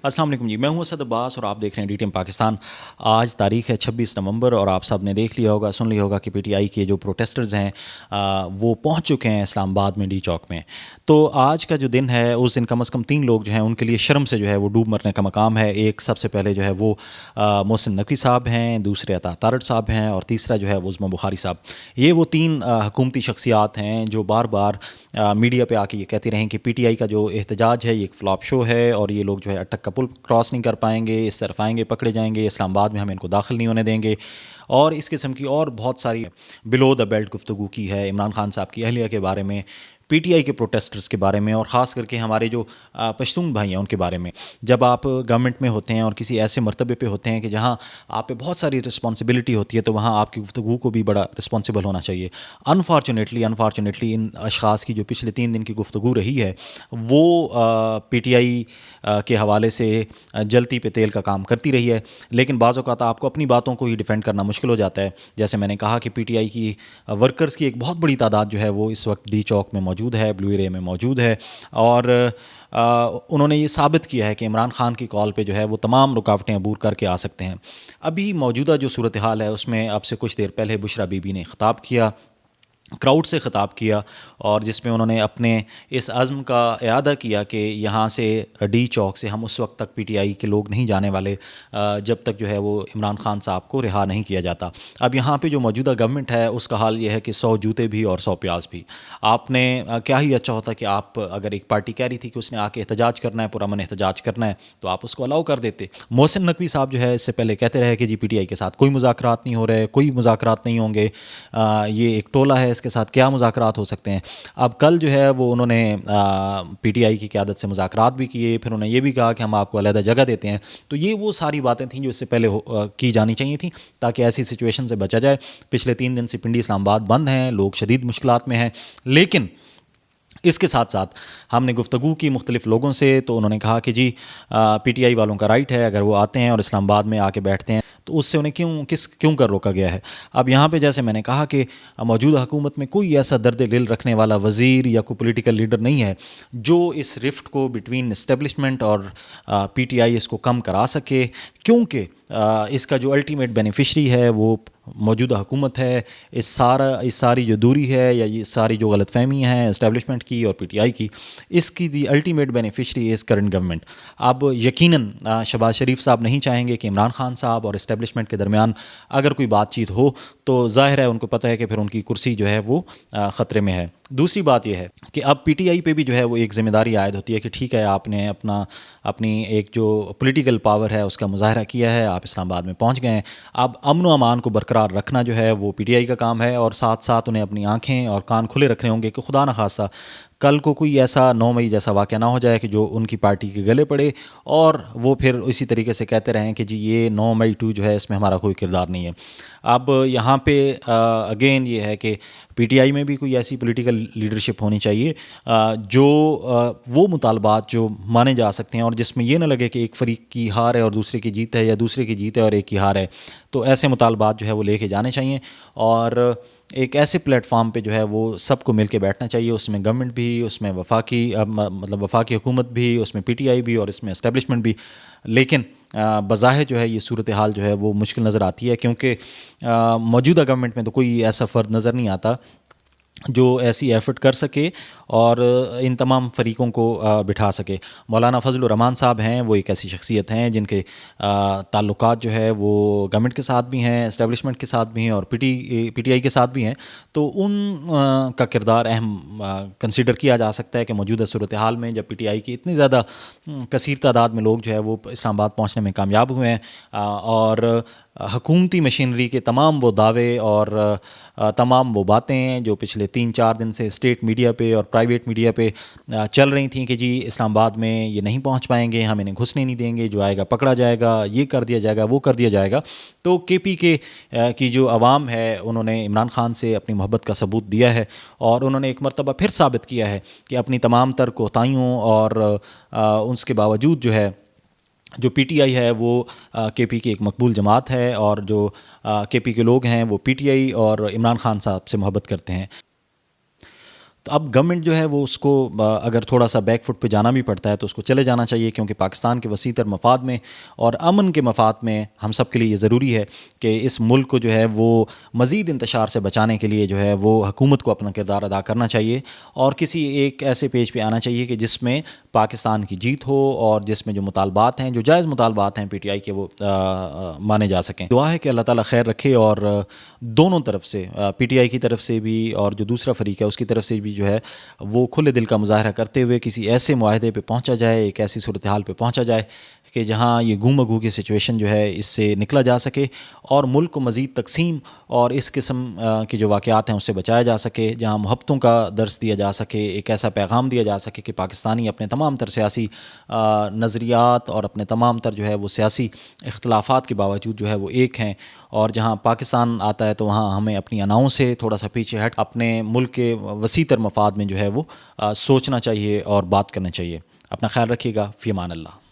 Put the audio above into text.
السلام علیکم جی، میں ہوں اسد عباس اور آپ دیکھ رہے ہیں ڈی ٹی ایم پاکستان۔ آج تاریخ ہے 26 نومبر اور آپ سب نے دیکھ لیا ہوگا، سن لیا ہوگا کہ پی ٹی آئی کے جو پروٹیسٹرز ہیں وہ پہنچ چکے ہیں اسلام آباد میں ڈی چوک میں۔ تو آج کا جو دن ہے اس دن کم از کم 3 لوگ جو ہیں ان کے لیے شرم سے جو ہے وہ ڈوب مرنے کا مقام ہے۔ ایک سب سے پہلے جو ہے وہ محسن نقوی صاحب ہیں، دوسرے عطا تارڑ صاحب ہیں اور تیسرا جو ہے وہ عظمیٰ بخاری صاحب۔ یہ وہ 3 حکومتی شخصیات ہیں جو بار بار میڈیا پہ آ کے یہ کہتے رہیں کہ پی ٹی آئی کا جو احتجاج ہے یہ ایک فلاپ شو ہے اور یہ لوگ جو ہے اٹک کا پل کراس نہیں کر پائیں گے، اس طرف آئیں گے پکڑے جائیں گے، اسلام آباد میں ہم ان کو داخل نہیں ہونے دیں گے، اور اس قسم کی اور بہت ساری بلو دا بیلٹ گفتگو کی ہے عمران خان صاحب کی اہلیہ کے بارے میں، پی ٹی آئی کے پروٹیسٹرز کے بارے میں، اور خاص کر کے ہمارے جو پشتون بھائی ہیں ان کے بارے میں۔ جب آپ گورنمنٹ میں ہوتے ہیں اور کسی ایسے مرتبے پہ ہوتے ہیں کہ جہاں آپ پہ بہت ساری رسپانسبلٹی ہوتی ہے تو وہاں آپ کی گفتگو کو بھی بڑا رسپانسبل ہونا چاہیے۔ انفارچونیٹلی ان اشخاص کی جو پچھلے 3 دن کی گفتگو رہی ہے وہ پی ٹی آئی کے حوالے سے جلتی پہ تیل کا کام کرتی رہی ہے، لیکن بعض اوقات آپ کو اپنی باتوں کو ہی ڈیفینڈ کرنا مشکل ہو جاتا ہے۔ جیسے میں نے کہا کہ پی ٹی آئی کی ورکرز کی ایک بہت بڑی تعداد جو ہے وہ اس وقت ڈی چوک میں موجود ہے، بلو ایریا میں موجود ہے، اور انہوں نے یہ ثابت کیا ہے کہ عمران خان کی کال پہ جو ہے وہ تمام رکاوٹیں عبور کر کے آ سکتے ہیں۔ ابھی موجودہ جو صورتحال ہے اس میں اب سے کچھ دیر پہلے بشرا بی بی نے خطاب کیا، کراؤڈ سے خطاب کیا، اور جس میں انہوں نے اپنے اس عزم کا اعادہ کیا کہ یہاں سے ڈی چوک سے ہم اس وقت تک پی ٹی آئی کے لوگ نہیں جانے والے جب تک جو ہے وہ عمران خان صاحب کو رہا نہیں کیا جاتا۔ اب یہاں پہ جو موجودہ گورنمنٹ ہے اس کا حال یہ ہے کہ 100 جوتے بھی اور 100 پیاز بھی۔ آپ نے کیا ہی اچھا ہوتا کہ آپ اگر ایک پارٹی کہہ رہی تھی کہ اس نے آ کے احتجاج کرنا ہے، پرامن احتجاج کرنا ہے، تو آپ اس کو الاؤ کر دیتے۔ محسن نقوی صاحب جو ہے اس سے پہلے کہتے رہے کہ جی پی ٹی آئی کے ساتھ کوئی مذاکرات نہیں ہو رہے، کوئی مذاکرات نہیں ہوں گے، یہ ایک ٹولہ ہے، اس کے ساتھ کیا مذاکرات ہو سکتے ہیں۔ اب کل جو ہے وہ انہوں نے پی ٹی آئی کی قیادت سے مذاکرات بھی کیے، پھر انہوں نے یہ بھی کہا کہ ہم آپ کو علیحدہ جگہ دیتے ہیں۔ تو یہ وہ ساری باتیں تھیں جو اس سے پہلے کی جانی چاہیے تھیں تاکہ ایسی سچویشن سے بچا جائے۔ پچھلے 3 دن سے پنڈی اسلام آباد بند ہیں، لوگ شدید مشکلات میں ہیں، لیکن اس کے ساتھ ساتھ ہم نے گفتگو کی مختلف لوگوں سے، تو انہوں نے کہا کہ جی پی ٹی آئی والوں کا رائٹ ہے، اگر وہ آتے ہیں اور اسلام آباد میں آ کے بیٹھتے ہیں تو اس سے انہیں کیوں کر روکا گیا ہے۔ اب یہاں پہ جیسے میں نے کہا کہ موجودہ حکومت میں کوئی ایسا درد دل رکھنے والا وزیر یا کوئی پولیٹیکل لیڈر نہیں ہے جو اس رفٹ کو بٹوین اسٹیبلشمنٹ اور پی ٹی آئی اس کو کم کرا سکے، کیونکہ اس کا جو الٹیمیٹ بینیفیشری ہے وہ موجودہ حکومت ہے۔ اس ساری جو دوری ہے یا یہ ساری جو غلط فہمیاں ہیں اسٹیبلشمنٹ کی اور پی ٹی آئی کی، اس کی the ultimate beneficiary is current government. اب یقیناً شہباز شریف صاحب نہیں چاہیں گے کہ عمران خان صاحب اور اسٹیبلشمنٹ کے درمیان اگر کوئی بات چیت ہو تو ظاہر ہے ان کو پتہ ہے کہ پھر ان کی کرسی جو ہے وہ خطرے میں ہے۔ دوسری بات یہ ہے کہ اب پی ٹی آئی پہ بھی جو ہے وہ ایک ذمہ داری عائد ہوتی ہے کہ ٹھیک ہے، آپ نے اپنی ایک جو پولیٹیکل پاور ہے اس کا مظاہرہ کیا ہے، آپ اسلام آباد میں پہنچ گئے ہیں، اب امن و امان کو برقرار رکھنا جو ہے وہ پی ٹی آئی کا کام ہے، اور ساتھ ساتھ انہیں اپنی آنکھیں اور کان کھلے رکھنے ہوں گے کہ خدا نخواستہ کل کو کوئی ایسا 9 مئی جیسا واقعہ نہ ہو جائے کہ جو ان کی پارٹی کے گلے پڑے اور وہ پھر اسی طریقے سے کہتے رہیں کہ جی یہ 9 مئی 2 جو ہے اس میں ہمارا کوئی کردار نہیں ہے۔ اب یہاں پہ اگین یہ ہے کہ پی ٹی آئی میں بھی کوئی ایسی پولیٹیکل لیڈرشپ ہونی چاہیے جو وہ مطالبات جو مانے جا سکتے ہیں اور جس میں یہ نہ لگے کہ ایک فریق کی ہار ہے اور دوسرے کی جیت ہے، یا دوسرے کی جیت ہے اور ایک کی ہار ہے، تو ایسے مطالبات جو ہے وہ لے کے جانے چاہیے، اور ایک ایسے پلیٹ فارم پہ جو ہے وہ سب کو مل کے بیٹھنا چاہیے، اس میں گورنمنٹ بھی، اس میں وفاقی حکومت بھی، اس میں پی ٹی آئی بھی اور اس میں اسٹیبلشمنٹ بھی۔ لیکن بظاہر جو ہے یہ صورتحال جو ہے وہ مشکل نظر آتی ہے، کیونکہ موجودہ گورنمنٹ میں تو کوئی ایسا فرد نظر نہیں آتا جو ایسی ایفرٹ کر سکے اور ان تمام فریقوں کو بٹھا سکے۔ مولانا فضل الرحمان صاحب ہیں، وہ ایک ایسی شخصیت ہیں جن کے تعلقات جو ہے وہ گورنمنٹ کے ساتھ بھی ہیں، اسٹیبلشمنٹ کے ساتھ بھی ہیں اور پی ٹی آئی کے ساتھ بھی ہیں، تو ان کا کردار اہم کنسیڈر کیا جا سکتا ہے کہ موجودہ صورتحال میں جب پی ٹی آئی کی اتنی زیادہ کثیر تعداد میں لوگ جو ہے وہ اسلام آباد پہنچنے میں کامیاب ہوئے ہیں، اور حکومتی مشینری کے تمام وہ دعوے اور تمام وہ باتیں جو پچھلے 3-4 دن سے اسٹیٹ میڈیا پہ اور پرائیویٹ میڈیا پہ چل رہی تھیں کہ جی اسلام آباد میں یہ نہیں پہنچ پائیں گے، ہم انہیں گھسنے نہیں دیں گے، جو آئے گا پکڑا جائے گا، یہ کر دیا جائے گا، وہ کر دیا جائے گا، تو کے پی کی جو عوام ہے انہوں نے عمران خان سے اپنی محبت کا ثبوت دیا ہے، اور انہوں نے ایک مرتبہ پھر ثابت کیا ہے کہ اپنی تمام تر کوتاہیوں اور اس کے باوجود جو پی ٹی آئی ہے وہ کے پی کی ایک مقبول جماعت ہے، اور جو کے پی کے لوگ ہیں وہ پی ٹی آئی اور عمران خان صاحب سے محبت کرتے ہیں۔ تو اب گورنمنٹ جو ہے وہ اس کو اگر تھوڑا سا بیک فٹ پہ جانا بھی پڑتا ہے تو اس کو چلے جانا چاہیے، کیونکہ پاکستان کے وسیع تر مفاد میں اور امن کے مفاد میں ہم سب کے لیے یہ ضروری ہے کہ اس ملک کو جو ہے وہ مزید انتشار سے بچانے کے لیے جو ہے وہ حکومت کو اپنا کردار ادا کرنا چاہیے، اور کسی ایک ایسے پیج پہ آنا چاہیے کہ جس میں پاکستان کی جیت ہو اور جس میں جو مطالبات ہیں، جو جائز مطالبات ہیں پی ٹی آئی کے، وہ مانے جا سکیں۔ دعا ہے کہ اللہ تعالیٰ خیر رکھے، اور دونوں طرف سے، پی ٹی آئی کی طرف سے بھی اور جو دوسرا فریق ہے اس کی طرف سے بھی جو ہے وہ کھلے دل کا مظاہرہ کرتے ہوئے کسی ایسے معاہدے پہ پہنچا جائے، ایک ایسی صورتحال پہ پہنچا جائے کہ جہاں یہ گوں مگو کی سچویشن جو ہے اس سے نکلا جا سکے، اور ملک کو مزید تقسیم اور اس قسم کے جو واقعات ہیں اس سے بچایا جا سکے، جہاں محبتوں کا درس دیا جا سکے، ایک ایسا پیغام دیا جا سکے کہ پاکستانی اپنے تمام تر سیاسی نظریات اور اپنے تمام تر جو ہے وہ سیاسی اختلافات کے باوجود جو ہے وہ ایک ہیں، اور جہاں پاکستان آتا ہے تو وہاں ہمیں اپنی اناؤں سے تھوڑا سا پیچھے ہٹ اپنے ملک کے وسیع تر مفاد میں جو ہے وہ سوچنا چاہیے اور بات کرنا چاہیے۔ اپنا خیال رکھیے گا، فی امان اللہ۔